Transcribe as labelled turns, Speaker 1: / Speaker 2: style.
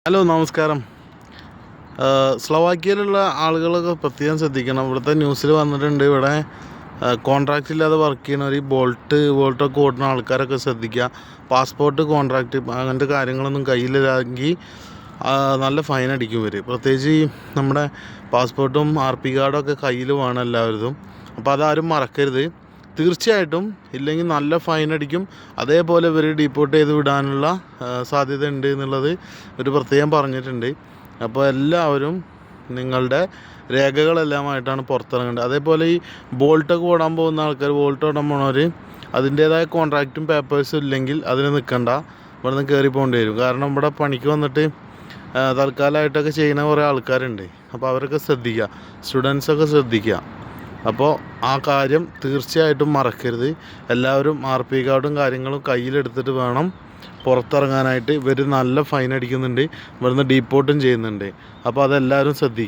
Speaker 1: Hello നമസ്കാരം. സ്ലോവാക്യയിലുള്ള ആളുകളൊക്കെ പ്രത്യേകം ശ്രദ്ധിക്കണം. ഇവിടുത്തെ ന്യൂസിൽ വന്നിട്ടുണ്ട്, ഇവിടെ കോൺട്രാക്റ്റ് ഇല്ലാതെ വർക്ക് ചെയ്യണവർ വോൾട്ടൊക്കെ ഓടുന്ന ആൾക്കാരൊക്കെ ശ്രദ്ധിക്കുക. പാസ്പോർട്ട് കോൺട്രാക്റ്റ് അങ്ങനത്തെ കാര്യങ്ങളൊന്നും കയ്യിലില്ലെങ്കിൽ നല്ല ഫൈൻ അടിക്കും ഇവർ. പ്രത്യേകിച്ച് നമ്മുടെ പാസ്പോർട്ടും RP കാർഡൊക്കെ കയ്യിൽ വേണം എല്ലാവരും. അപ്പോൾ അതാരും മറക്കരുത്. തീർച്ചയായിട്ടും ഇല്ലെങ്കിൽ നല്ല ഫൈൻ അടിക്കും. അതേപോലെ ഇവർ ഡീപ്പോർട്ട് ചെയ്ത് വിടാനുള്ള സാധ്യത ഉണ്ട് എന്നുള്ളത് ഒരു പ്രത്യേകം പറഞ്ഞിട്ടുണ്ട്. അപ്പോൾ എല്ലാവരും നിങ്ങളുടെ രേഖകളെല്ലാമായിട്ടാണ് പുറത്തിറങ്ങേണ്ടത്. അതേപോലെ ഈ ബോൾട്ടൊക്കെ ഓടാൻ പോകുന്ന ആൾക്കാർ, ബോൾട്ട് ഓടാൻ പോണവർ അതിൻ്റേതായ കോൺട്രാക്റ്റും പേപ്പേഴ്സും ഇല്ലെങ്കിൽ അതിന് നിൽക്കണ്ട, ഇവിടെ നിന്ന് കയറി പോകേണ്ടി വരും. കാരണം ഇവിടെ പണിക്ക് വന്നിട്ട് തൽക്കാലമായിട്ടൊക്കെ ചെയ്യുന്ന കുറേ ആൾക്കാരുണ്ട്. അപ്പോൾ അവരൊക്കെ ശ്രദ്ധിക്കുക, സ്റ്റുഡൻസൊക്കെ ശ്രദ്ധിക്കുക. അപ്പോൾ ആ കാര്യം തീർച്ചയായിട്ടും മറക്കരുത്. എല്ലാവരും RP കാർഡും കാര്യങ്ങളും കയ്യിലെടുത്തിട്ട് വേണം പുറത്തിറങ്ങാനായിട്ട്. ഇവർ നല്ല ഫൈൻ അടിക്കുന്നുണ്ട്, ഇവിടുന്ന് ഡീപ്പോർട്ടും ചെയ്യുന്നുണ്ട്. അപ്പോൾ അതെല്ലാവരും ശ്രദ്ധിക്കുക.